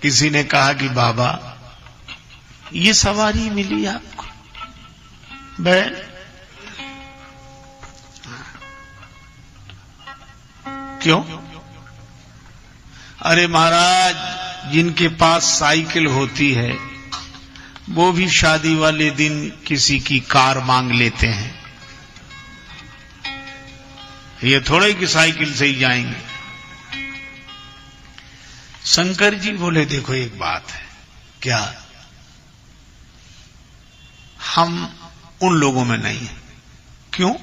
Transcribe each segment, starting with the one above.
किसी ने कहा कि बाबा ये सवारी मिली आपको बैल? क्यों? अरे महाराज, जिनके पास साइकिल होती है वो भी शादी वाले दिन किसी की कार मांग लेते हैं। ये थोड़े कि साइकिल से ही जाएंगे। शंकर जी बोले देखो एक बात है। क्या? हम उन लोगों में नहीं है। क्यों?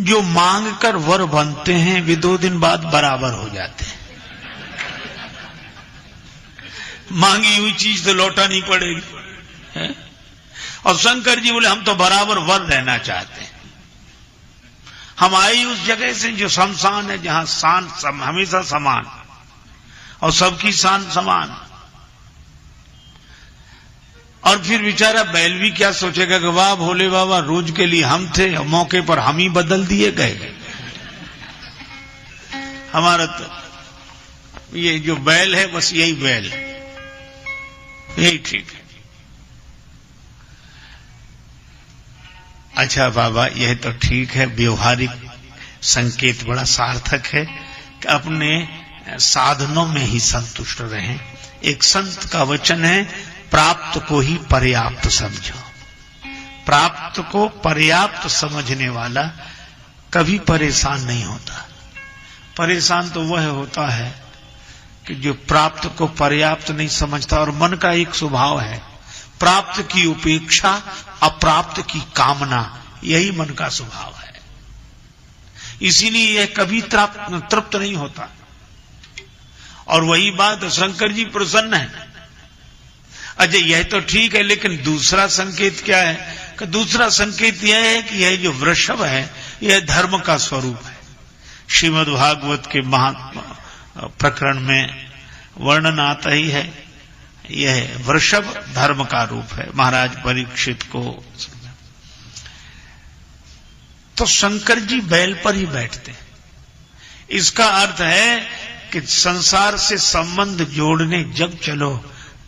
जो मांग कर वर बनते हैं वे 2 दिन बाद बराबर हो जाते हैं। मांगी हुई चीज तो लौटा नहीं पड़ेगी है? और शंकर जी बोले हम तो बराबर वर रहना चाहते हैं। हम आए उस जगह से जो शमशान है, जहां शान हमेशा समान और सबकी शान समान। और फिर बेचारा बैल भी क्या सोचेगा कि वाह भोले बाबा, रोज के लिए हम थे और मौके पर हम ही बदल दिए गए। हमारा तो ये जो बैल है बस यही बैल, यही ठीक है। अच्छा बाबा, यह तो ठीक है, व्यवहारिक संकेत बड़ा सार्थक है कि अपने साधनों में ही संतुष्ट रहें। एक संत का वचन है, प्राप्त को ही पर्याप्त समझो। प्राप्त को पर्याप्त समझने वाला कभी परेशान नहीं होता। परेशान तो वह होता है कि जो प्राप्त को पर्याप्त नहीं समझता। और मन का एक स्वभाव है, प्राप्त की उपेक्षा, अप्राप्त की कामना, यही मन का स्वभाव है। इसीलिए यह कभी तृप्त नहीं होता। और वही बात शंकर जी प्रसन्न है। अच्छा यह तो ठीक है, लेकिन दूसरा संकेत क्या है? कि दूसरा संकेत यह है कि यह जो वृषभ है यह धर्म का स्वरूप है। श्रीमद् भागवत के महात्मा प्रकरण में वर्णन आता ही है, यह वृषभ धर्म का रूप है। महाराज परीक्षित को तो शंकर जी बैल पर ही बैठते हैं। इसका अर्थ है कि संसार से संबंध जोड़ने जब चलो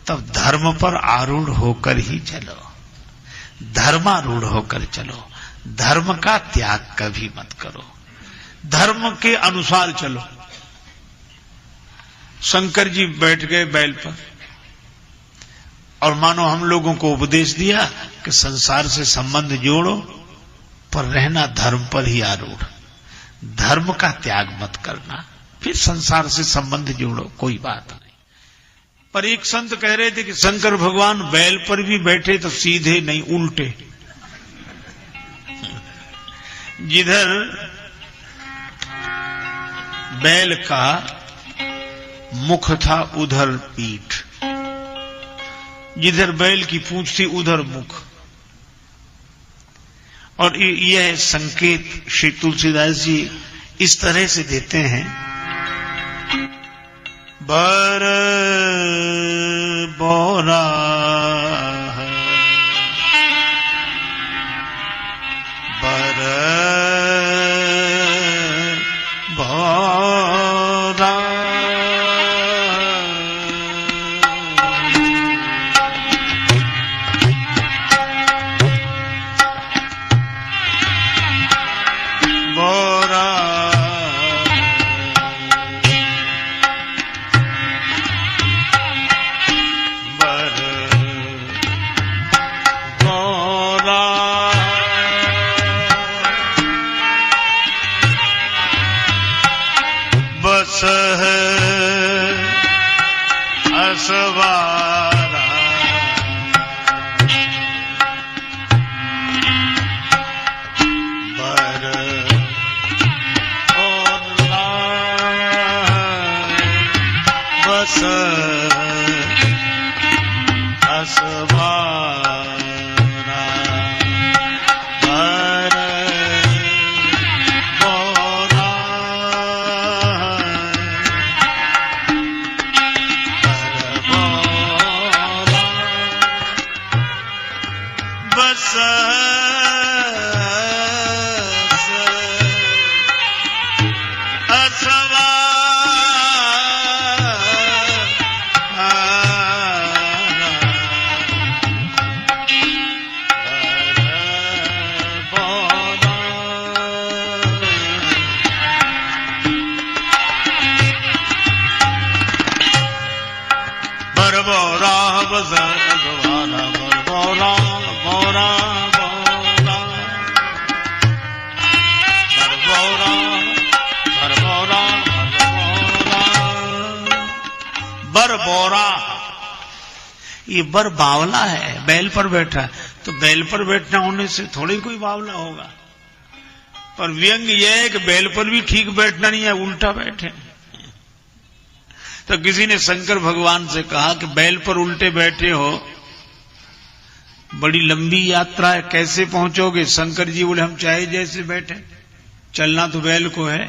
तब धर्म पर आरूढ़ होकर ही चलो, धर्मारूढ़ होकर चलो। धर्म का त्याग कभी मत करो, धर्म के अनुसार चलो। शंकर जी बैठ गए बैल पर और मानो हम लोगों को उपदेश दिया कि संसार से संबंध जोड़ो पर रहना धर्म पर ही आरूढ़। धर्म का त्याग मत करना, फिर संसार से संबंध जोड़ो, कोई बात नहीं। पर एक संत कह रहे थे कि शंकर भगवान बैल पर भी बैठे तो सीधे नहीं, उल्टे। जिधर बैल का मुख था उधर पीठ, जिधर बैल की पूंछ थी उधर मुख। और यह संकेत श्री तुलसीदास जी इस तरह से देते हैं, बर बोरा बर बोरा बोरा असवारा बर बस असवारा बर बौरा, ये बर बावला है, बैल पर बैठा है। तो बैल पर बैठना होने से थोड़ी कोई बावला होगा। पर व्यंग यह है कि बैल पर भी ठीक बैठना नहीं है, उल्टा बैठे। तो किसी ने शंकर भगवान से कहा कि बैल पर उल्टे बैठे हो, बड़ी लंबी यात्रा है, कैसे पहुंचोगे? शंकर जी बोले हम चाहे जैसे बैठे, चलना तो बैल को है,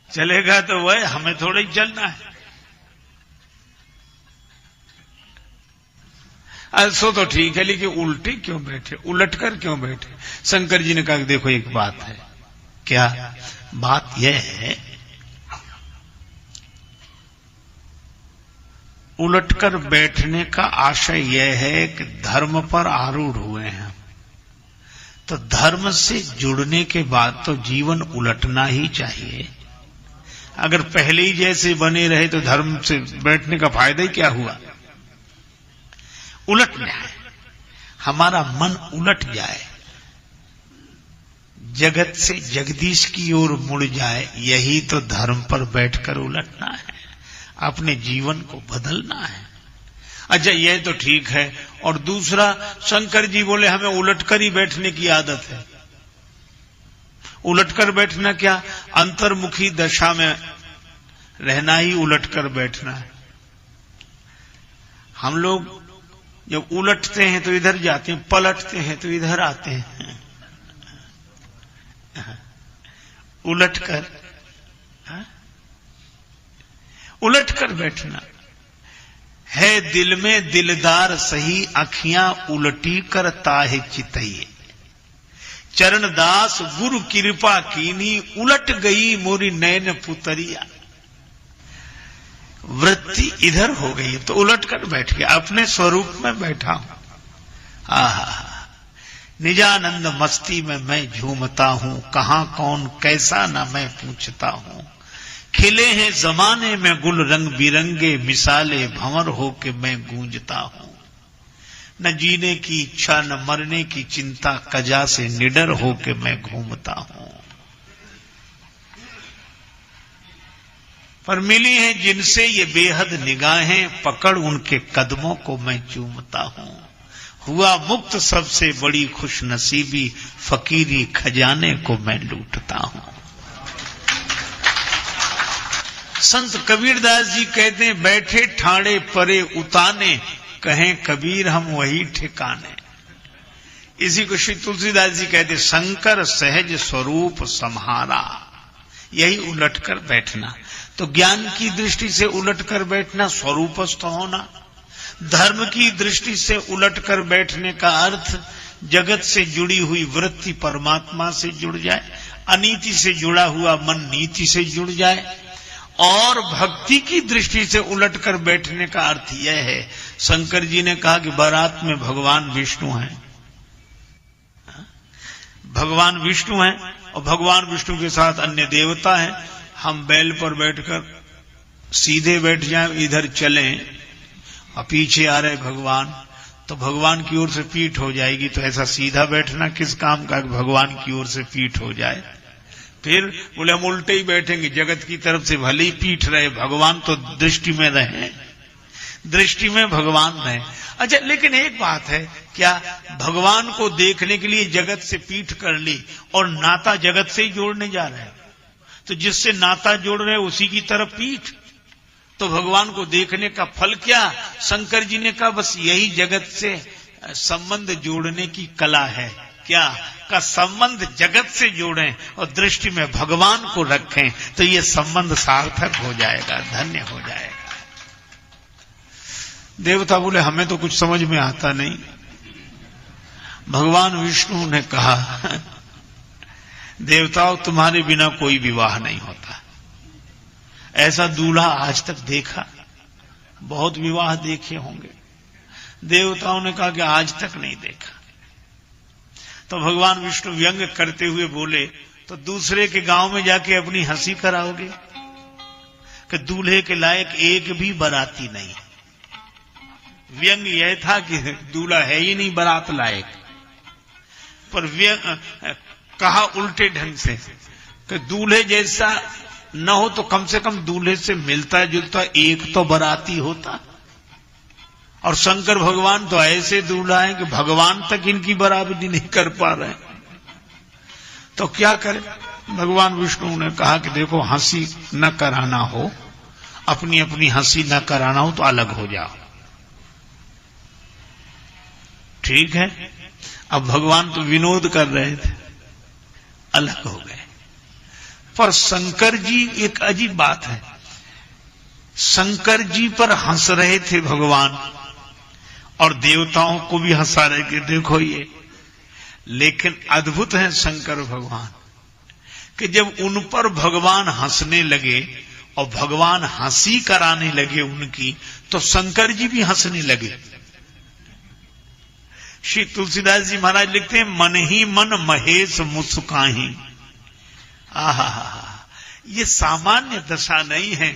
चलेगा तो वह, हमें थोड़ा ही चलना है। ऐसो तो ठीक है, लेकिन उल्टे क्यों बैठे, उलट कर क्यों बैठे? शंकर जी ने कहा देखो एक बात है। क्या बात? यह है उलटकर बैठने का आशय यह है कि धर्म पर आरूढ़ हुए हैं, तो धर्म से जुड़ने के बाद तो जीवन उलटना ही चाहिए। अगर पहले ही जैसे बने रहे तो धर्म से बैठने का फायदा ही क्या हुआ? उलटना है, हमारा मन उलट जाए, जगत से जगदीश की ओर मुड़ जाए, यही तो धर्म पर बैठकर उलटना है, अपने जीवन को बदलना है। अच्छा यह तो ठीक है। और दूसरा, शंकर जी बोले हमें उलटकर ही बैठने की आदत है। उलटकर बैठना क्या? अंतर्मुखी दशा में रहना ही उलटकर बैठना है। हम लोग जब उलटते हैं तो इधर जाते हैं, पलटते हैं तो इधर आते हैं। उलटकर, उलटकर बैठना है। दिल में दिलदार सही, अखियां उलटी करता है चितइये। चरणदास गुरु कृपा कीनी, उलट गई मोरी नैन पुतरिया। वृत्ति इधर हो गई तो उलट कर बैठ गया, अपने स्वरूप में बैठा हूं। आहा, निजानंद मस्ती में मैं झूमता हूं, कहां कौन कैसा न मैं पूछता हूं। खिले हैं जमाने में गुल रंग बिरंगे, मिसाले भंवर हो के मैं गूंजता हूं। न जीने की इच्छा न मरने की चिंता, कजा से निडर हो के मैं घूमता हूं। पर मिली हैं जिनसे ये बेहद निगाहें, पकड़ उनके कदमों को मैं चूमता हूं। हुआ मुक्त सबसे बड़ी खुश नसीबी, फकीरी खजाने को मैं लूटता हूं। संत कबीरदास जी कहते हैं, बैठे ठाणे परे उताने, कहें कबीर हम वही ठिकाने। इसी को श्री तुलसीदास जी कहते, शंकर सहज स्वरूप सम्हारा। यही उलटकर बैठना। तो ज्ञान की दृष्टि से उलटकर बैठना स्वरूपस्थ होना। धर्म की दृष्टि से उलटकर बैठने का अर्थ जगत से जुड़ी हुई वृत्ति परमात्मा से जुड़ जाए, अनीति से जुड़ा हुआ मन नीति से जुड़ जाए। और भक्ति की दृष्टि से उलटकर बैठने का अर्थ यह है, शंकर जी ने कहा कि बारात में भगवान विष्णु हैं, भगवान विष्णु हैं और भगवान विष्णु के साथ अन्य देवता हैं। हम बैल पर बैठकर सीधे बैठ जाएं, इधर चलें और पीछे आ रहे भगवान, तो भगवान की ओर से पीठ हो जाएगी। तो ऐसा सीधा बैठना किस काम का, भगवान की ओर से पीठ हो जाए। फिर बोले हम उल्टे ही बैठेंगे, जगत की तरफ से भले ही पीठ रहे, भगवान तो दृष्टि में रहे, दृष्टि में भगवान रहे। अच्छा लेकिन एक बात है, क्या भगवान को देखने के लिए जगत से पीठ कर ली और नाता जगत से ही जोड़ने जा रहे हैं, तो जिससे नाता जोड़ रहे उसी की तरफ पीठ, तो भगवान को देखने का फल क्या? शंकर जी ने कहा बस यही जगत से संबंध जोड़ने की कला है। क्या का संबंध जगत से जोड़ें और दृष्टि में भगवान को रखें, तो ये संबंध सार्थक हो जाएगा, धन्य हो जाएगा। देवता बोले हमें तो कुछ समझ में आता नहीं। भगवान विष्णु ने कहा, देवताओं तुम्हारे बिना कोई विवाह नहीं होता। ऐसा दूल्हा आज तक देखा? बहुत विवाह देखे होंगे। देवताओं ने कहा कि आज तक नहीं देखा। तो भगवान विष्णु व्यंग करते हुए बोले, तो दूसरे के गांव में जाके अपनी हंसी कराओगे कि दूल्हे के लायक एक भी बाराती नहीं। व्यंग यह था कि दूल्हा है ही नहीं बारात लायक, पर कहा उल्टे ढंग से कि दूल्हे जैसा न हो तो कम से कम दूल्हे से मिलता जुलता एक तो बाराती होता। और शंकर भगवान तो ऐसे दूल्हा है कि भगवान तक इनकी बराबरी नहीं कर पा रहे। तो क्या करें? भगवान विष्णु ने कहा कि देखो, हंसी न कराना हो, अपनी अपनी हंसी न कराना हो तो अलग हो जाओ। ठीक है। अब भगवान तो विनोद कर रहे थे, अलग हो गए। पर शंकर जी, एक अजीब बात है, शंकर जी पर हंस रहे थे भगवान और देवताओं को भी हंसा रहे कि देखो ये। लेकिन अद्भुत है शंकर भगवान कि जब उन पर भगवान हंसने लगे और भगवान हंसी कराने लगे उनकी, तो शंकर जी भी हंसने लगे। श्री तुलसीदास जी महाराज लिखते हैं, मन ही मन महेश मुस्काही। आहा, ये सामान्य दशा नहीं है।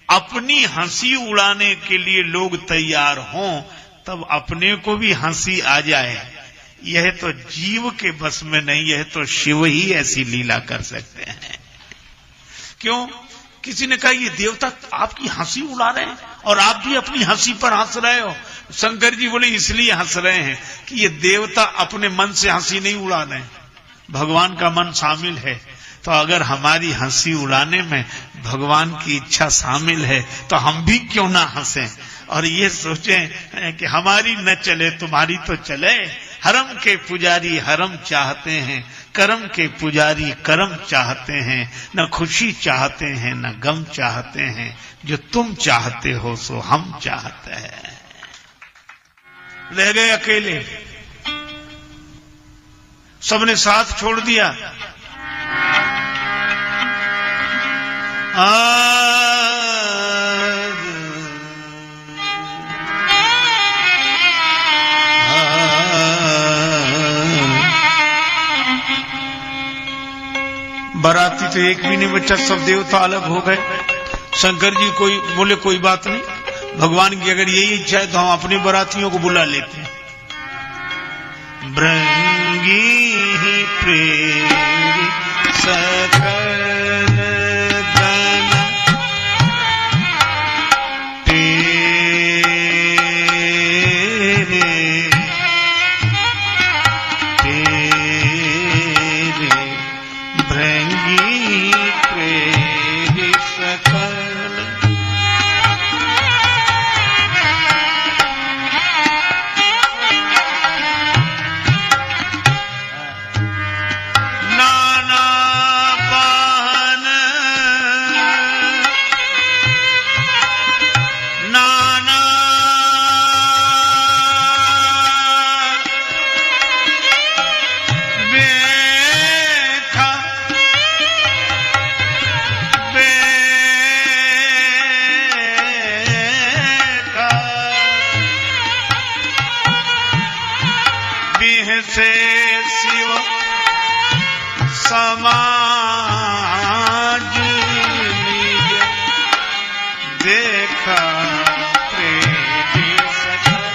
अपनी हंसी उड़ाने के लिए लोग तैयार हों, तब अपने को भी हंसी आ जाए, यह तो जीव के बस में नहीं, यह तो शिव ही ऐसी लीला कर सकते हैं। क्यों? किसी ने कहा ये देवता आपकी हंसी उड़ा रहे हैं और आप भी अपनी हंसी पर हंस रहे हो। शंकर जी बोले इसलिए हंस रहे हैं कि ये देवता अपने मन से हंसी नहीं उड़ा रहे, भगवान का मन शामिल है। तो अगर हमारी हंसी उड़ाने में भगवान की इच्छा शामिल है तो हम भी क्यों ना हंसें और ये सोचें कि हमारी न चले तुम्हारी तो चले। हरम के पुजारी हरम चाहते हैं, करम के पुजारी करम चाहते हैं, न खुशी चाहते हैं न गम चाहते हैं, जो तुम चाहते हो सो हम चाहते हैं। रह गए अकेले, सबने साथ छोड़ दिया। बाराती तो एक भी नहीं बचा, सब देवता अलग हो गए। शंकर जी कोई बोले कोई बात नहीं, भगवान की अगर यही इच्छा है तो हम अपने बारातियों को बुला लेते हैं। भृंगी प्रेरी सकल गण तेरे भृंगी प्रेरी सकल। से शिव समाज देखा प्रेमी सकल।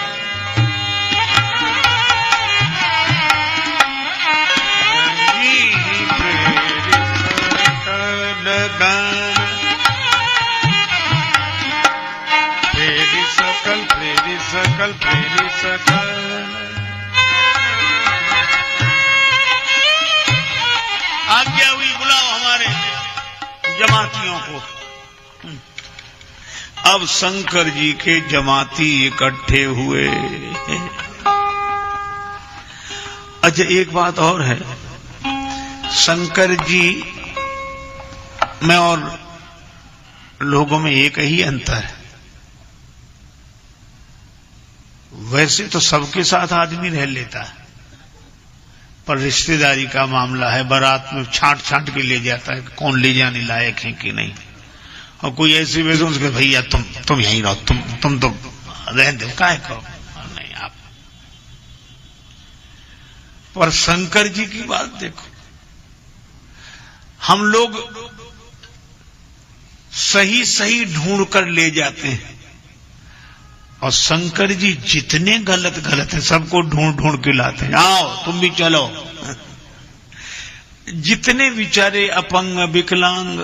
प्रेमी सकल प्रेमी सकल प्रेमी सकल। आज्ञा हुई बुलाओ हमारे जमातियों को। अब शंकर जी के जमाती इकट्ठे हुए। अच्छा एक बात और है, शंकर जी में और लोगों में एक ही अंतर है। वैसे तो सबके साथ आदमी रह लेता है, पर रिश्तेदारी का मामला है, बारात में छांट छांट के ले जाता है, कौन ले जाने लायक है कि नहीं। और कोई ऐसी वजह उसके भैया तुम यहीं रहो, तुम तो रह दो, काहे करो नहीं आप। पर शंकर जी की बात देखो, हम लोग सही सही ढूंढ कर ले जाते हैं और शंकर जी जितने गलत गलत है सबको ढूंढ ढूंढ के लाते हैं। आओ तुम भी चलो। जितने बेचारे अपंग विकलांग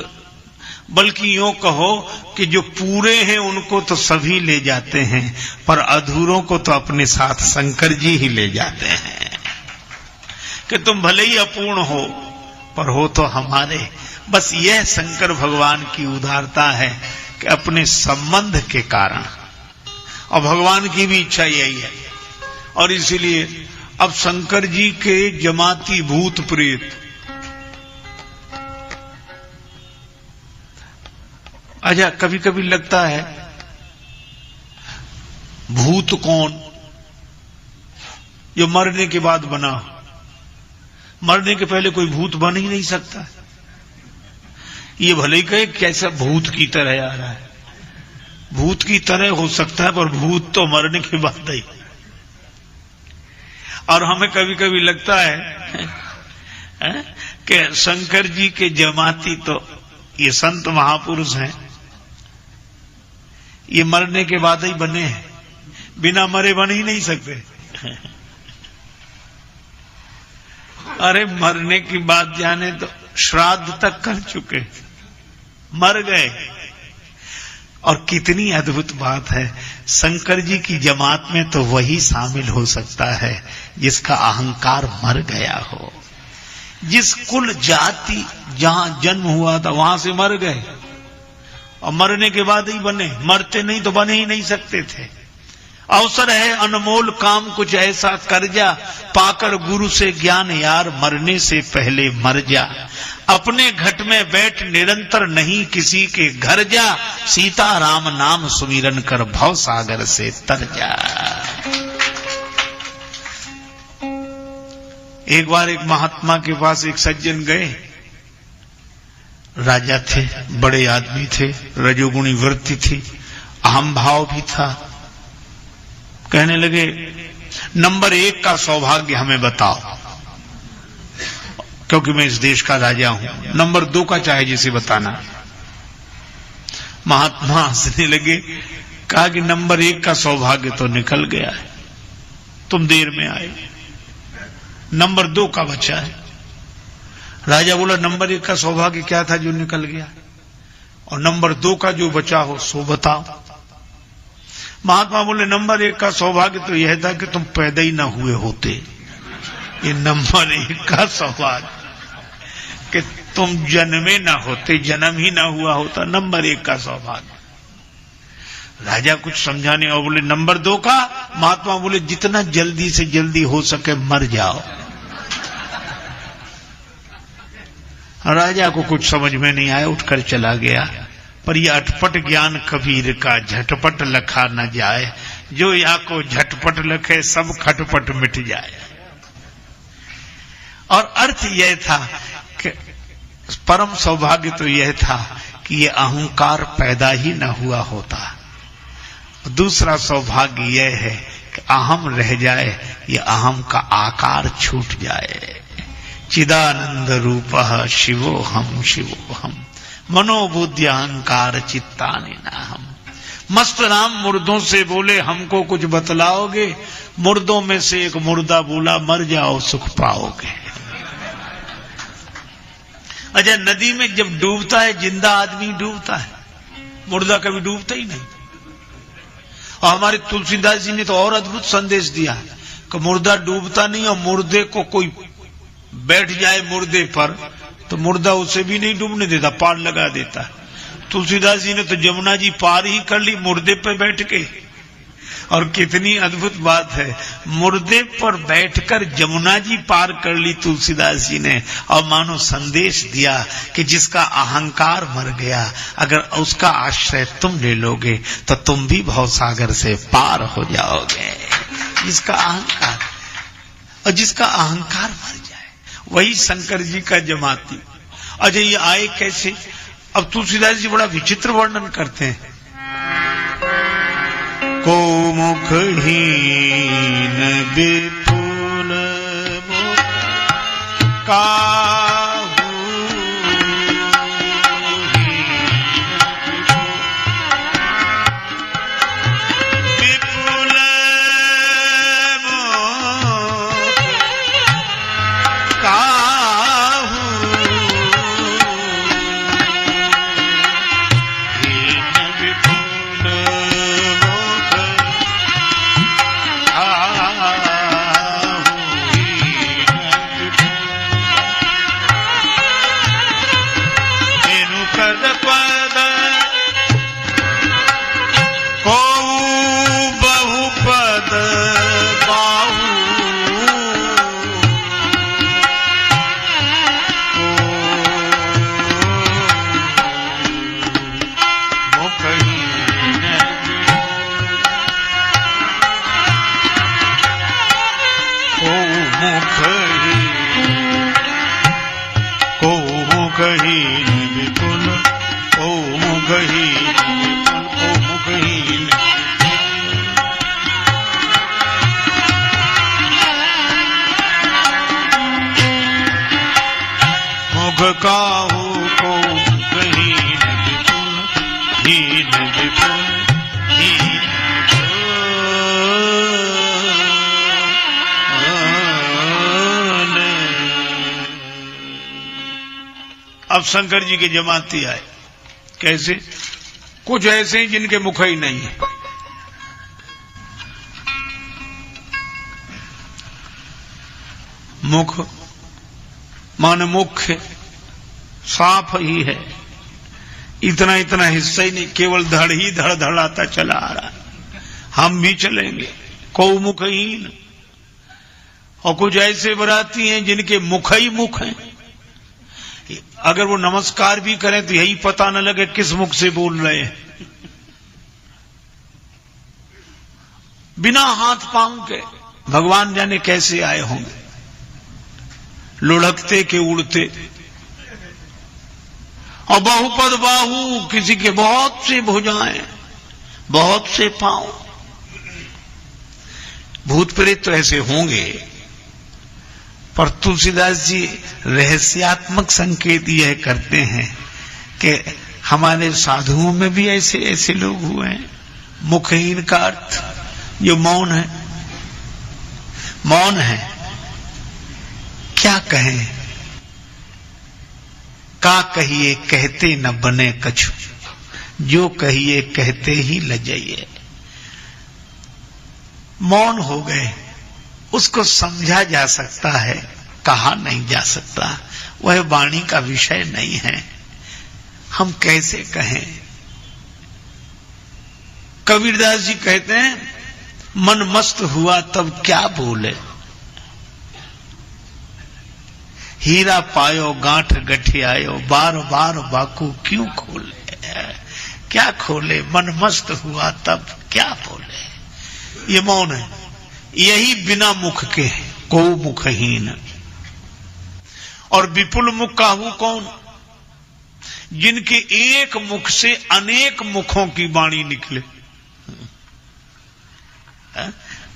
बल्कि यूं कहो कि जो पूरे हैं उनको तो सभी ले जाते हैं, पर अधूरों को तो अपने साथ शंकर जी ही ले जाते हैं। कि तुम भले ही अपूर्ण हो पर हो तो हमारे। बस यह शंकर भगवान की उदारता है कि अपने संबंध के कारण, और भगवान की भी इच्छा यही है। और इसीलिए अब शंकर जी के जमाती भूत प्रेत, अच्छा कभी कभी लगता है भूत कौन, जो मरने के बाद बना, मरने के पहले कोई भूत बन ही नहीं सकता। ये भले ही कहे कैसा भूत की तरह आ रहा है, भूत की तरह हो सकता है पर भूत तो मरने के बाद ही। और हमें कभी कभी लगता है कि शंकर जी के जमाती तो ये संत महापुरुष हैं, ये मरने के बाद ही बने हैं, बिना मरे बन ही नहीं सकते। अरे मरने की बात जाने तो श्राद्ध तक कर चुके, मर गए। और कितनी अद्भुत बात है, शंकर जी की जमात में तो वही शामिल हो सकता है जिसका अहंकार मर गया हो। जिस कुल जाति जहां जन्म हुआ था वहां से मर गए, और मरने के बाद ही बने, मरते नहीं तो बने ही नहीं सकते थे। अवसर है अनमोल काम कुछ ऐसा कर जा, पाकर गुरु से ज्ञान यार मरने से पहले मर जा। अपने घट में बैठ निरंतर नहीं किसी के घर जा, सीता राम नाम सुमिरन कर भव सागर से तर जा। एक बार एक महात्मा के पास एक सज्जन गए, राजा थे, बड़े आदमी थे, रजोगुणी वृत्ति थी, अहम भाव भी था। कहने लगे नंबर 1 का सौभाग्य हमें बताओ, क्योंकि मैं इस देश का राजा हूं, नंबर 2 का चाहे जिसे बताना। महात्मा हंसने लगे, कहा कि नंबर 1 का सौभाग्य तो निकल गया है, तुम देर में आए, नंबर 2 का बचा है। राजा बोला नंबर 1 का सौभाग्य क्या था जो निकल गया, और नंबर 2 का जो बचा हो सो बताओ। महात्मा बोले नंबर 1 का सौभाग्य तो यह था कि तुम पैदा ही ना हुए होते, ये नंबर 1 का सौभाग्य कि तुम जन्मे ना होते, जन्म ही ना हुआ होता, नंबर 1 का सौभाग्य। राजा कुछ समझाने और बोले नंबर 2 का। महात्मा बोले जितना जल्दी से जल्दी हो सके मर जाओ। राजा को कुछ समझ में नहीं आया, उठकर चला गया। पर यह अटपट ज्ञान कबीर का झटपट लखा न जाए, जो या को झटपट लखे सब खटपट मिट जाए। और अर्थ यह था कि परम सौभाग्य तो यह था कि यह अहंकार पैदा ही न हुआ होता। दूसरा सौभाग्य यह है कि अहम रह जाए, यह अहम का आकार छूट जाए। चिदानंद रूपः शिवोहम शिवोहम मनोबुद्धि अहंकार चित्तानि नाहम। मस्त राम मुर्दों से बोले हमको कुछ बतलाओगे, मुर्दों में से एक मुर्दा बोला मर जाओ सुख पाओगे। अच्छा, नदी में जब डूबता है जिंदा आदमी डूबता है, मुर्दा कभी डूबता ही नहीं। और हमारे तुलसीदास जी ने तो और अद्भुत संदेश दिया कि मुर्दा डूबता नहीं, और मुर्दे को कोई बैठ जाए मुर्दे पर तो मुर्दा उसे भी नहीं डूबने देता, पार लगा देता। तुलसीदास जी ने तो जमुना जी पार ही कर ली मुर्दे पर बैठ के। और कितनी अद्भुत बात है, मुर्दे पर बैठकर जमुना जी पार कर ली तुलसीदास जी ने। और मानो संदेश दिया कि जिसका अहंकार मर गया, अगर उसका आश्रय तुम ले लोगे तो तुम भी भवसागर से पार हो जाओगे। जिसका अहंकार, और जिसका अहंकार मर जाए वही शंकर जी का जमाती। अच्छा, ये आए कैसे? अब तुलसीदास जी बड़ा विचित्र वर्णन करते हैं। को मुखहीन विपुल मुख काहू विपुल मुख काहू को मुखहीन विपुल, को मुखहीन विपुल, को मुखहीन। मुख काहू को मुखहीन विपुल, हीन विपुल, हीन अब शंकर जी के जमाती आए। कैसे? कुछ ऐसे हैं जिनके मुख ही नहीं है। मुख माने मुख्य साफ ही है, इतना इतना हिस्सा ही नहीं, केवल धड़ ही धड़ धड़ाता चला आ रहा है। हम भी चलेंगे को मुखहीन। और कुछ ऐसे बराती हैं जिनके मुख ही मुख हैं, अगर वो नमस्कार भी करें तो यही पता न लगे किस मुख से बोल रहे हैं। बिना हाथ पांव के भगवान जाने कैसे आए होंगे, लुढ़कते के उड़ते। और बहुपद बाहु, किसी के बहुत से भुजाएं, बहुत से पांव। भूत प्रेत तो ऐसे होंगे, पर तुलसीदास जी रहस्यात्मक संकेत यह करते हैं कि हमारे साधुओं में भी ऐसे ऐसे लोग हुए हैं। मुखहीन का अर्थ जो मौन है, मौन है। क्या कहें, का कहिए कहते न बने कछु, जो कहिए कहते ही लजाइए। मौन हो गए, उसको समझा जा सकता है, कहा नहीं जा सकता, वह वाणी का विषय नहीं है। हम कैसे कहें? कबीरदास जी कहते हैं मन मस्त हुआ तब क्या बोले, हीरा पायो गांठ गठियायो, बार बार बाकू क्यों खोले। क्या खोले? मन मस्त हुआ तब क्या बोले। ये मौन है, यही बिना मुख के को मुखहीन। और विपुल मुख काहू कौन? जिनके एक मुख से अनेक मुखों की वाणी निकले।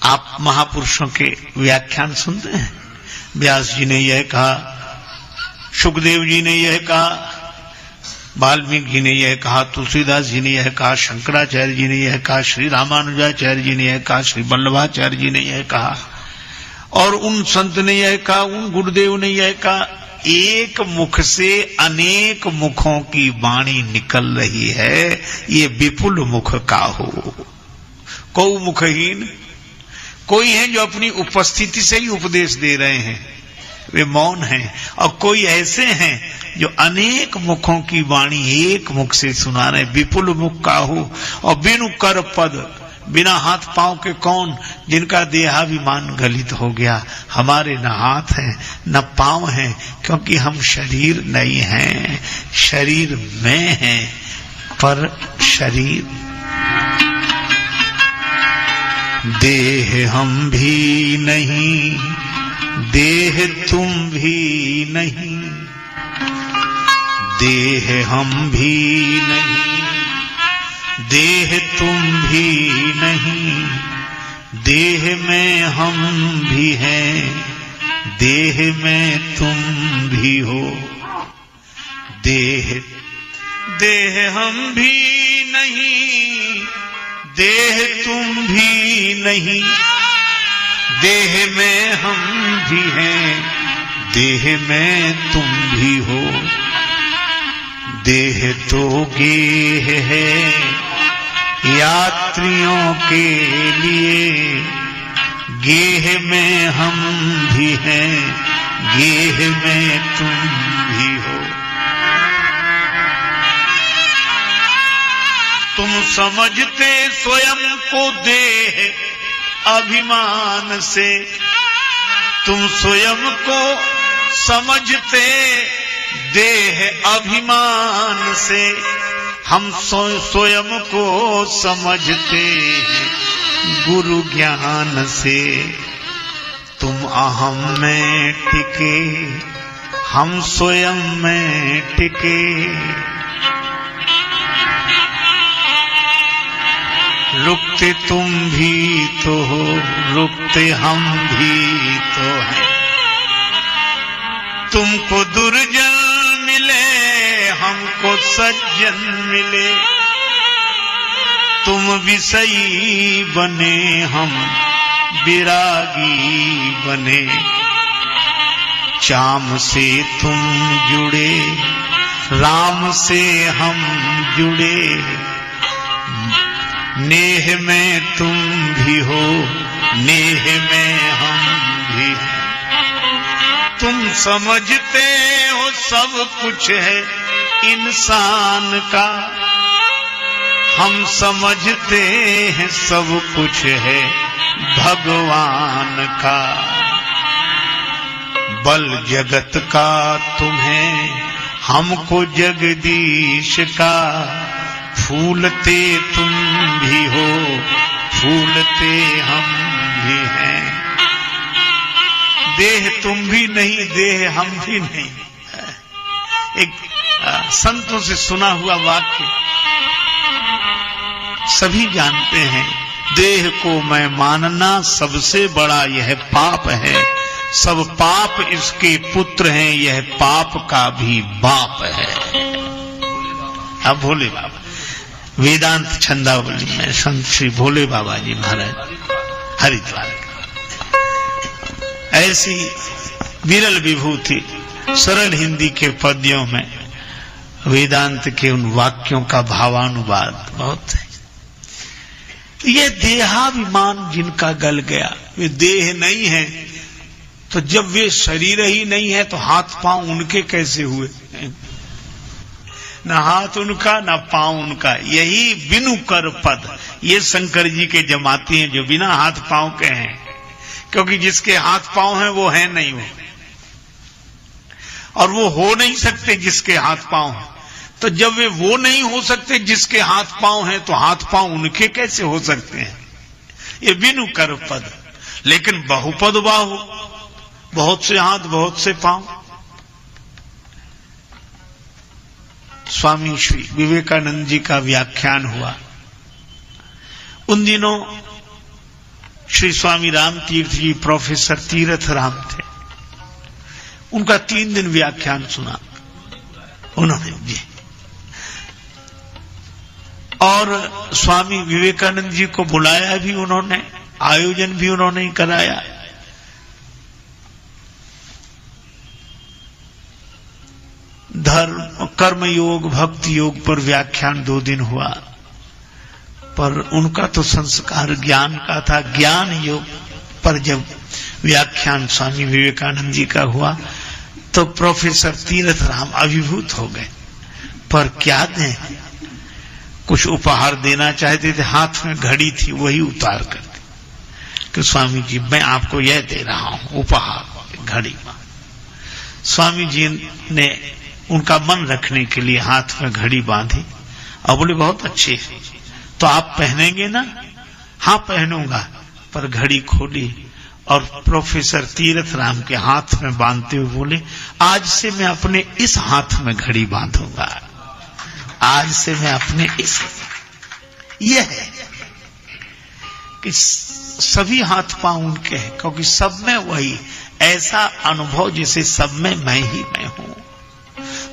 आप महापुरुषों के व्याख्यान सुनते हैं, व्यास जी ने यह कहा, सुखदेव जी ने यह कहा, वाल्मीकि जी ने यह कहा, तुलसीदास जी ने यह कहा, शंकराचार्य जी ने यह कहा, श्री रामानुजाचार्य जी ने यह कहा, श्री वल्लभाचार्य जी ने यह कहा, और उन संत ने यह कहा, उन गुरुदेव ने यह कहा। एक मुख से अनेक मुखों की वाणी निकल रही है, ये विपुल मुख काहू। को मुखहीन कोई है जो अपनी उपस्थिति से ही उपदेश दे रहे हैं, वे मौन हैं। और कोई ऐसे हैं जो अनेक मुखों की वाणी एक मुख से सुना रहे, विपुल मुख काहू। और बिनु कर पद, बिना हाथ पांव के कौन? जिनका देहाभिमान गलित हो गया। हमारे न हाथ हैं न पांव हैं, क्योंकि हम शरीर नहीं हैं, शरीर में हैं, पर शरीर देह हम भी नहीं, देह तुम भी नहीं, देह हम भी नहीं, देह तुम भी नहीं, देह में हम भी हैं, देह में तुम भी हो। देह देह हम भी नहीं, देह तुम भी नहीं, देह में हम भी हैं, देह में तुम भी हो। देह तो गेह है यात्रियों के लिए, गेह में हम भी हैं, गेह में तुम भी हो। तुम समझते स्वयं को देह अभिमान से, तुम स्वयं को समझते देह अभिमान से, हम स्वयं को समझते गुरु ज्ञान से। तुम अहम में टिके हम स्वयं में टिके। रुकते तुम भी तो हो, रुकते हम भी तो हैं। तुमको दुर्जन मिले, हमको सज्जन मिले। तुम विषयी बने, हम विरागी बने। चाम से तुम जुड़े, राम से हम जुड़े। नेह में तुम भी हो, नेह में हम भी हैं। तुम समझते हो सब कुछ है इंसान का, हम समझते हैं सब कुछ है भगवान का। बल जगत का तुम्हें, हमको जगदीश का। फूलते तुम भी हो, फूलते हम भी हैं। देह तुम भी नहीं, देह हम भी नहीं। एक संतों से सुना हुआ वाक्य सभी जानते हैं। देह को मैं मानना सबसे बड़ा यह पाप है। सब पाप इसके पुत्र हैं, यह पाप का भी बाप है। अब भोले बाबा वेदांत छंदावली में संत श्री भोले बाबा जी महाराज हरिद्वार, ऐसी विरल विभूति सरल हिंदी के पद्यों में वेदांत के उन वाक्यों का भावानुवाद बहुत है। ये देहाभिमान जिनका गल गया, वे देह नहीं है, तो जब वे शरीर ही नहीं है तो हाथ पांव उनके कैसे हुए? न हाथ उनका न पांव उनका। यही बिनु कर पद, ये शंकर जी के जमाती हैं जो बिना हाथ पांव के हैं। क्योंकि जिसके हाथ पांव हैं वो है नहीं वो, और वो हो नहीं सकते जिसके हाथ पांव हैं। तो जब वे वो नहीं हो सकते जिसके हाथ पांव हैं, तो हाथ पांव उनके कैसे हो सकते हैं? ये बिनु कर पद। लेकिन बहुपद बाहु, बहुत से हाथ बहुत से पांव। स्वामी श्री विवेकानंद जी का व्याख्यान हुआ। उन दिनों श्री स्वामी राम तीर्थ जी प्रोफेसर तीर्थ राम थे। उनका 3 दिन व्याख्यान सुना उन्होंने जी। और स्वामी विवेकानंद जी को बुलाया भी उन्होंने, आयोजन भी उन्होंने कराया। धर्म कर्म योग भक्ति योग पर व्याख्यान 2 दिन हुआ, पर उनका तो संस्कार ज्ञान का था। ज्ञान योग पर जब व्याख्यान स्वामी विवेकानंद जी का हुआ तो प्रोफेसर तीर्थ राम अभिभूत हो गए। पर क्या दें, कुछ उपहार देना चाहते थे, हाथ में घड़ी थी, वही उतार कर दी कि स्वामी जी मैं आपको यह दे रहा हूं उपहार, घड़ी। स्वामी जी ने उनका मन रखने के लिए हाथ में घड़ी बांधी और बोले बहुत अच्छी है, तो आप पहनेंगे ना? हाँ पहनूंगा। पर घड़ी खोली और प्रोफेसर तीर्थ राम के हाथ में बांधते हुए बोले आज से मैं अपने इस हाथ में घड़ी बांधूंगा, आज से मैं अपने इस। यह है कि सभी हाथ पांव उनके हैं, क्योंकि सब में वही ऐसा अनुभव जैसे सब में मैं ही मैं हूं।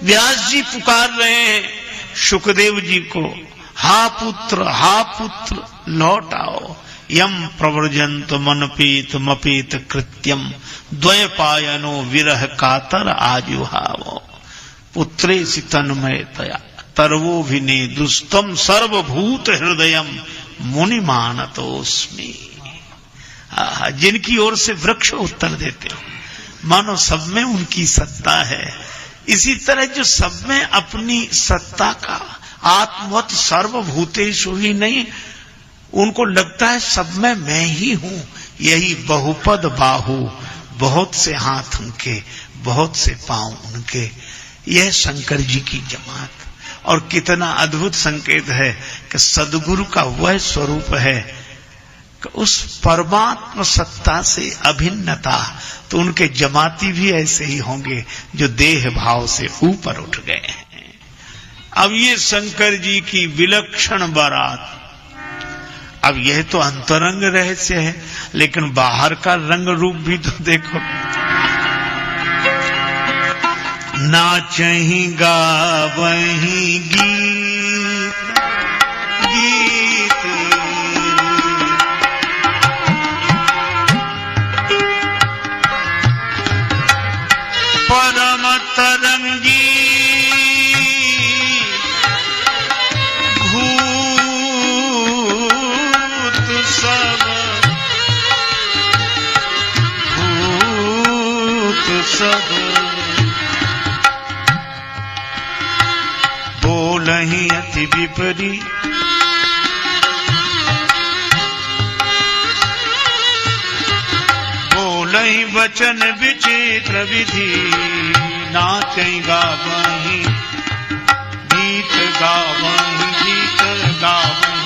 व्यास जी पुकार रहे हैं सुखदेव जी को, हा पुत्र लौट आओ। यम प्रव्रजंत मनपीत मपीत कृत्यम द्वयपायनो विरह कातर आजुहावो। पुत्रे सि तन्मयतया तरवो विने दुस्तम सर्वभूत हृदयम मुनि मानतोस्मि। जिनकी ओर से वृक्ष उत्तर देते हो, मानो सब में उनकी सत्ता है। इसी तरह जो सब में अपनी सत्ता का आत्मवत सर्वभूतेषु ही नहीं, उनको लगता है सब में मैं ही हूं। यही बहुपद बाहु, बहुत से हाथ उनके, बहुत से पांव उनके। यह शंकर जी की जमात। और कितना अद्भुत संकेत है कि सदगुरु का वह स्वरूप है उस परमात्म सत्ता से अभिन्नता, तो उनके जमाती भी ऐसे ही होंगे जो देह भाव से ऊपर उठ गए हैं। अब ये शंकर जी की विलक्षण बारात, अब यह तो अंतरंग रहस्य है, लेकिन बाहर का रंग रूप भी तो देखो। नाचहि गावहि गीत गीत, परम तरंगी सब बोलहि अति विपरीत, बोलहि वचन विचित्र विधि, नाचहि गावहि गीत गावहि गीत गावहि।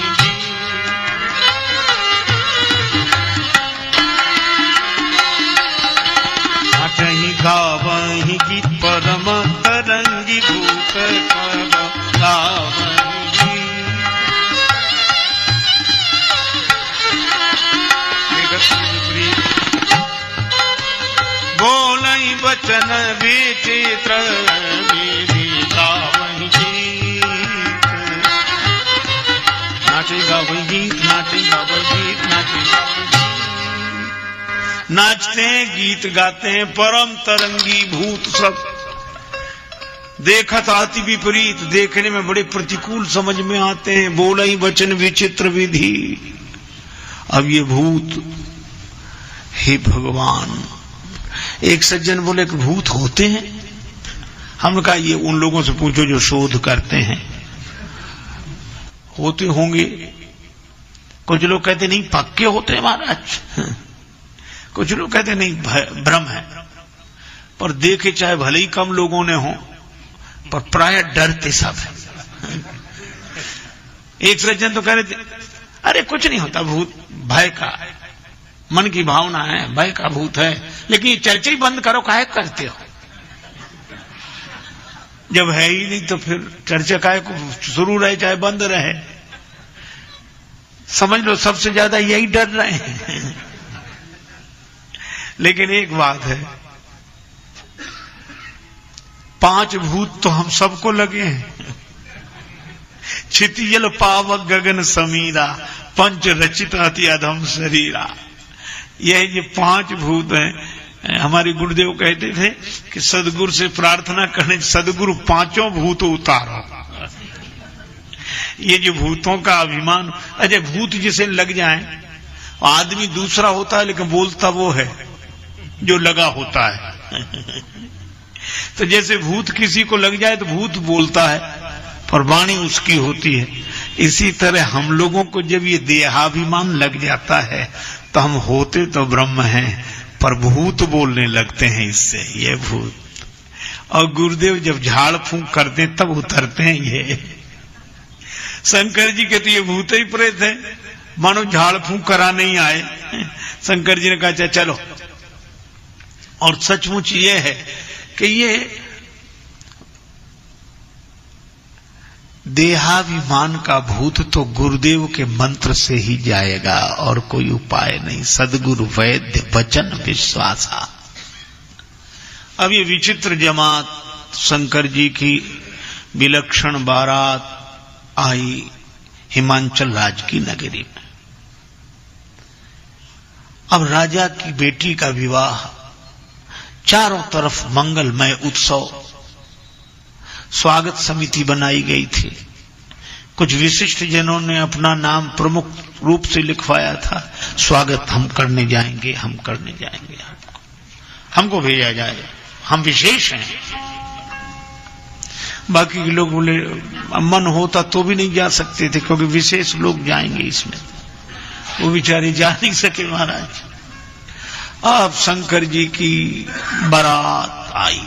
नाचहि गावहि गीत परम तरंगी भूत गावहि। बोलहि वचन विचित्र विधि, गावहि गीत। नाचे गावहि गीत, नाचे गावहि गीत, नाचे गावहि गीत। नाचते हैं, गीत गाते हैं, परम तरंगी भूत सब देखत अति विपरीत, देखने में बड़े प्रतिकूल समझ में आते हैं। बोले ही वचन विचित्र विधि। अब ये भूत, हे भगवान, एक सज्जन बोले कि भूत होते हैं? हमने कहा ये उन लोगों से पूछो जो शोध करते हैं, होते होंगे। कुछ लोग कहते नहीं पक्के होते हैं महाराज, कुछ लोग कहते नहीं भ्रम है। पर देखे चाहे भले ही कम लोगों ने हो, पर प्राय डरते सब है। एक सज्जन तो कह रहे थे अरे कुछ नहीं होता, भूत भय का, मन की भावना है, भय का भूत है। लेकिन ये चर्चा ही बंद करो, काहे करते हो? जब है ही नहीं तो फिर चर्चा काहे को शुरू रहे चाहे बंद रहे। समझ लो सबसे ज्यादा यही डर रहे हैं। लेकिन एक बात है, 5 भूत तो हम सबको लगे हैं। क्षितिजल पावक गगन समीरा, पंच रचित अति अधम शरीरा। ये 5 भूत हैं। हमारे गुरुदेव कहते थे कि सदगुरु से प्रार्थना करने, सदगुरु 5 भूत उतारो। ये जो भूतों का अभिमान, अजय भूत जिसे लग जाए, आदमी दूसरा होता है लेकिन बोलता वो है जो लगा होता है। तो जैसे भूत किसी को लग जाए तो भूत बोलता है, पर वाणी उसकी होती है। इसी तरह हम लोगों को जब ये देहाभिमान लग जाता है तो हम होते तो ब्रह्म हैं, पर भूत बोलने लगते हैं इससे, ये भूत। और गुरुदेव जब झाड़ फूंक करते हैं तब उतरते हैं ये। शंकर जी के तो ये भूत ही प्रेत है, मानो झाड़ फूंक करा नहीं आए। शंकर जी ने कहा चलो। और सचमुच ये है कि ये देहाभिमान का भूत तो गुरुदेव के मंत्र से ही जाएगा और कोई उपाय नहीं। सदगुरु वैद्य वचन विश्वासा। अब ये विचित्र जमात शंकर जी की विलक्षण बारात आई हिमांचल राज की नगरी में। अब राजा की बेटी का विवाह, चारों तरफ मंगलमय उत्सव, स्वागत समिति बनाई गई थी। कुछ विशिष्ट जनों ने अपना नाम प्रमुख रूप से लिखवाया था, स्वागत हम करने जाएंगे, हम करने जाएंगे, हमको भेजा जाए, हम विशेष हैं। बाकी के लोग बोले मन होता तो भी नहीं जा सकते थे, क्योंकि विशेष लोग जाएंगे इसमें। वो बेचारे जा नहीं सके महाराज। अब शंकर जी की बारात आई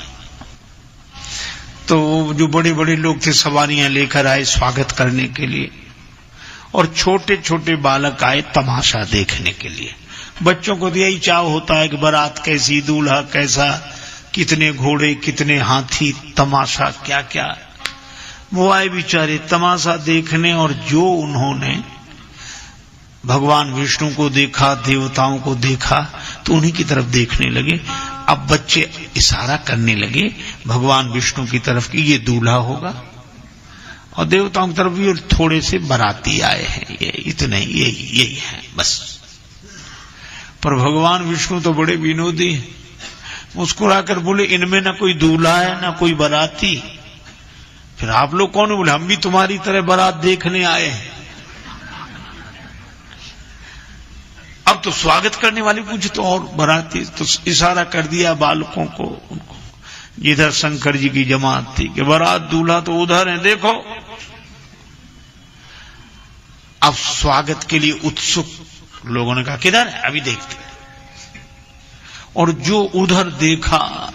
तो जो बड़े बड़े लोग थे सवारियां लेकर आए स्वागत करने के लिए। और छोटे छोटे बालक आए तमाशा देखने के लिए। बच्चों को तो यही चाव होता है कि बारात कैसी, दूल्हा कैसा, कितने घोड़े, कितने हाथी, तमाशा क्या क्या। वो आए बेचारे तमाशा देखने, और जो उन्होंने भगवान विष्णु को देखा, देवताओं को देखा, तो उन्हीं की तरफ देखने लगे। अब बच्चे इशारा करने लगे भगवान विष्णु की तरफ कि ये दूल्हा होगा, और देवताओं की तरफ भी थोड़े से बाराती आए हैं, ये इतने यही है बस। पर भगवान विष्णु तो बड़े विनोदी, मुस्कुराकर बोले इनमें ना कोई दूल्हा है ना कोई बाराती। फिर आप लोग कौन? बोले हम भी तुम्हारी तरह बारात देखने आए हैं। अब तो स्वागत करने वाले पूछे तो और बाराती, तो इशारा कर दिया बालकों को, उनको जिधर शंकर जी की जमात थी कि बारात दूल्हा तो उधर है, देखो। अब स्वागत के लिए उत्सुक लोगों ने कहा किधर है, अभी देखते। और जो उधर देखा,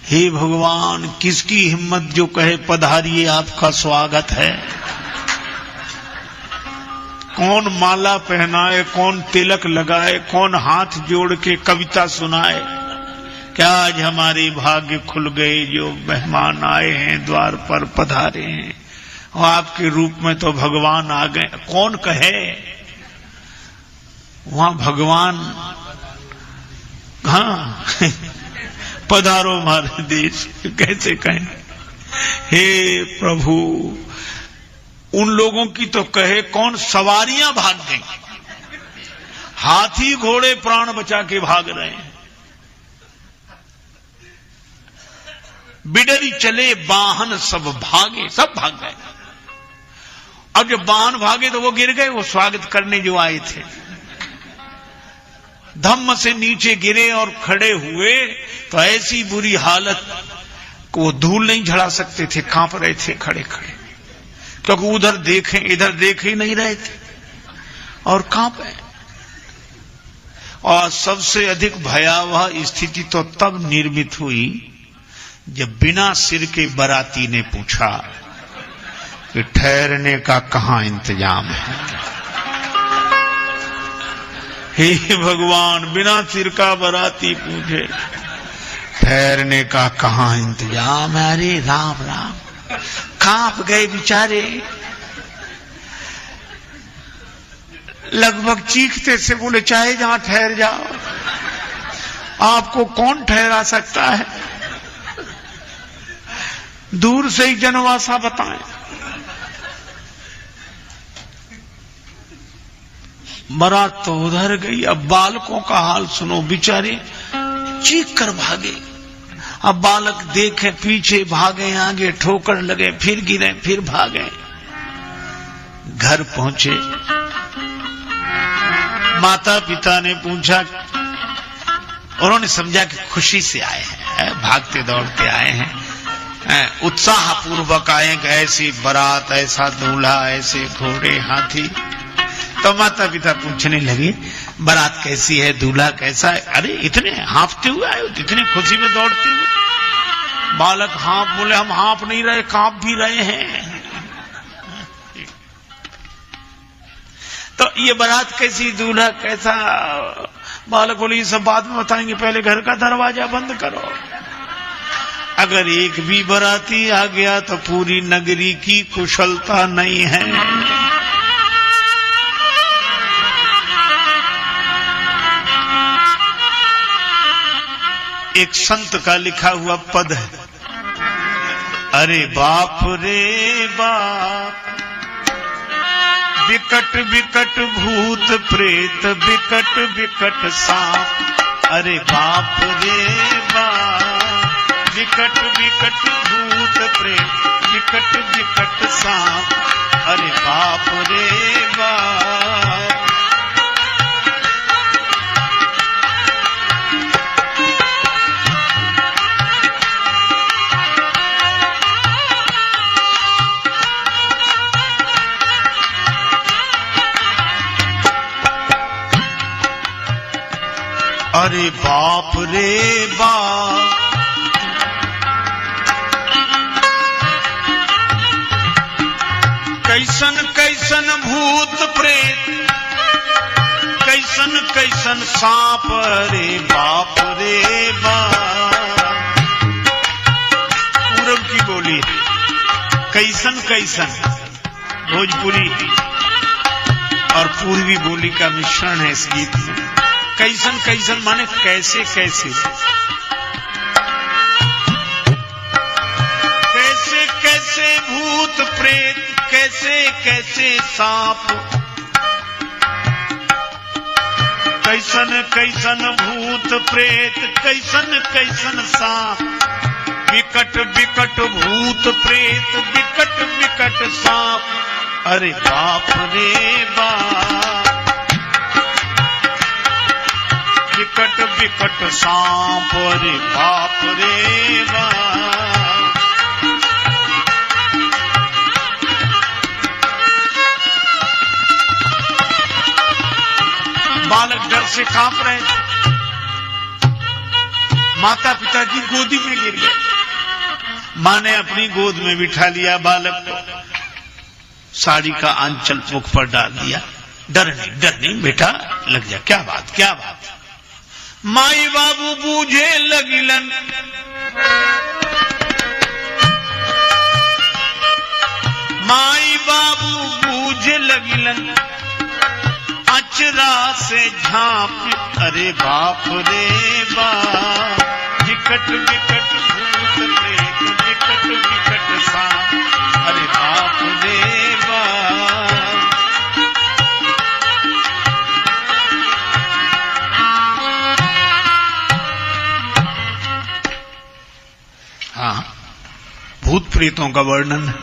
हे भगवान किसकी हिम्मत जो कहे पधारिए आपका स्वागत है। कौन माला पहनाए, कौन तिलक लगाए, कौन हाथ जोड़ के कविता सुनाए, क्या आज हमारे भाग्य खुल गए, जो मेहमान आए हैं द्वार पर पधारे हैं, और आपके रूप में तो भगवान आ गए। कौन कहे? वहां भगवान, हाँ पधारो हमारे देश, कैसे कहें। हे प्रभु, उन लोगों की तो कहे कौन, सवारियां भाग गई, हाथी घोड़े प्राण बचा के भाग रहे हैं। बिडरी चले वाहन सब भागे, सब भाग गए। अब जब वाहन भागे तो वो गिर गए, वो स्वागत करने जो आए थे धम्म से नीचे गिरे और खड़े हुए तो ऐसी बुरी हालत को वो धूल नहीं झड़ा सकते थे, कांप रहे थे खड़े खड़े, क्योंकि उधर देखें इधर देख ही नहीं रहे थे और कांपे। और सबसे अधिक भयावह स्थिति तो तब निर्मित हुई जब बिना सिर के बाराती ने पूछा कि ठहरने का कहां इंतजाम है। हे भगवान, बिना सिर का बाराती पूछे ठहरने का कहां इंतजाम है। अरे राम राम, कांप गए बेचारे, लगभग चीखते से बोले चाहे जहां ठहर जाओ, आपको कौन ठहरा सकता है, दूर से ही जनवासा बताएं। बारात तो उधर गई। अब बालकों का हाल सुनो, बेचारे चीख कर भागे। अब बालक देखे पीछे, भागे आगे, ठोकर लगे, फिर गिरे, फिर भागे। घर पहुंचे, माता पिता ने पूछा, उन्होंने समझा कि खुशी से आए हैं, भागते दौड़ते आए हैं, उत्साह पूर्वक आए कि ऐसी बारात, ऐसा दूल्हा, ऐसे घोड़े हाथी। तो माता पिता पूछने लगे बारात कैसी है, दूल्हा कैसा है। अरे इतने हाँफते हुए आए, इतने खुशी में दौड़ते हुए। बालक हाँफ बोले हम हाँफ नहीं रहे, कांप भी रहे हैं। तो ये बारात कैसी, दूल्हा कैसा। बालक बोले ये सब बाद में बताएंगे, पहले घर का दरवाजा बंद करो। अगर एक भी बाराती आ गया तो पूरी नगरी की कुशलता नहीं है। एक संत का लिखा हुआ पद है, अरे बाप रे बाप, विकट विकट भूत प्रेत, विकट विकट सांप। अरे बाप रे बाप, विकट विकट भूत प्रेत, विकट विकट सांप। अरे बाप रे बाप। अरे बाप रे बाप, कैसन कैसन कैसन कैसन सांप रे बाप रे बाप। पूरब की बोली कैसन कैसन, भोजपुरी और पूर्वी बोली का मिश्रण है इस गीत में। कैसन कैसन माने कैसे कैसे, कैसे कैसे भूत प्रेत, कैसे कैसे सांप, कैसन कैसन भूत प्रेत, कैसन कैसन सांप, विकट विकट भूत प्रेत, विकट विकट सांप, अरे बाप रे बाप। विकट विकट सांप रे बाप रे बाप। बालक डर से कांप रहे, माता पिता की गोदी में गिर गए। मां ने अपनी गोद में बिठा लिया बालक को, साड़ी का आंचल मुख पर डाल दिया। डर नहीं बेटा, लग जा। क्या बात क्या बात। माई बाबू बूझे लगिलन, माई बाबू बूझे लगिलन, अचरा से झांप, अरे बाप रे बाप। विकट विकट भूत प्रेत, विकट विकट सांप, अरे बाप रे बाप। हाँ, भूत प्रेतों का वर्णन।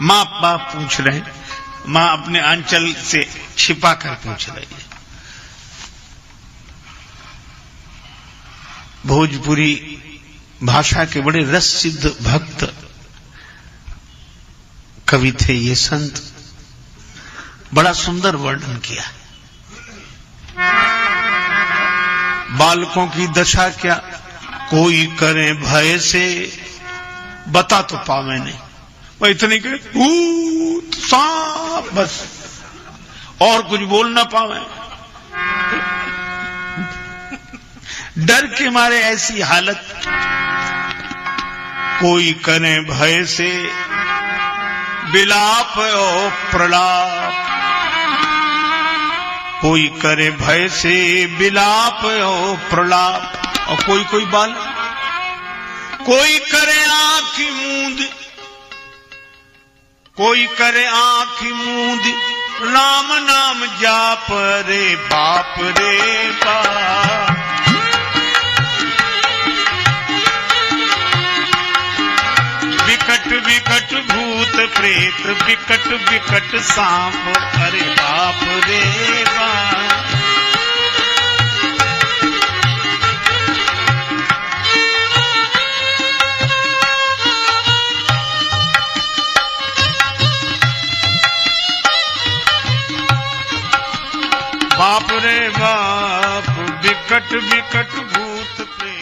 मां बाप पूछ रहे, मां अपने आंचल से छिपा कर पूछ रही है। भोजपुरी भाषा के बड़े रस सिद्ध भक्त कवि थे ये संत, बड़ा सुंदर वर्णन किया। बालकों की दशा क्या, कोई करे भय से, बता तो पावे नहीं, वह इतने के भूत सांप बस, और कुछ बोल ना पावे। डर के मारे ऐसी हालत। कोई करे भय से, विलाप और प्रलाप, कोई करे भय से विलाप और प्रलाप। और कोई कोई बाल, कोई करे आंख मूंद, कोई करे आंख मूंद, राम नाम जाप, रे बाप रे बाप। विकट विकट भूत प्रेत, विकट विकट सांप, अरे बाप रे बाप। बाप रे बाप, विकट विकट भूत प्रेत।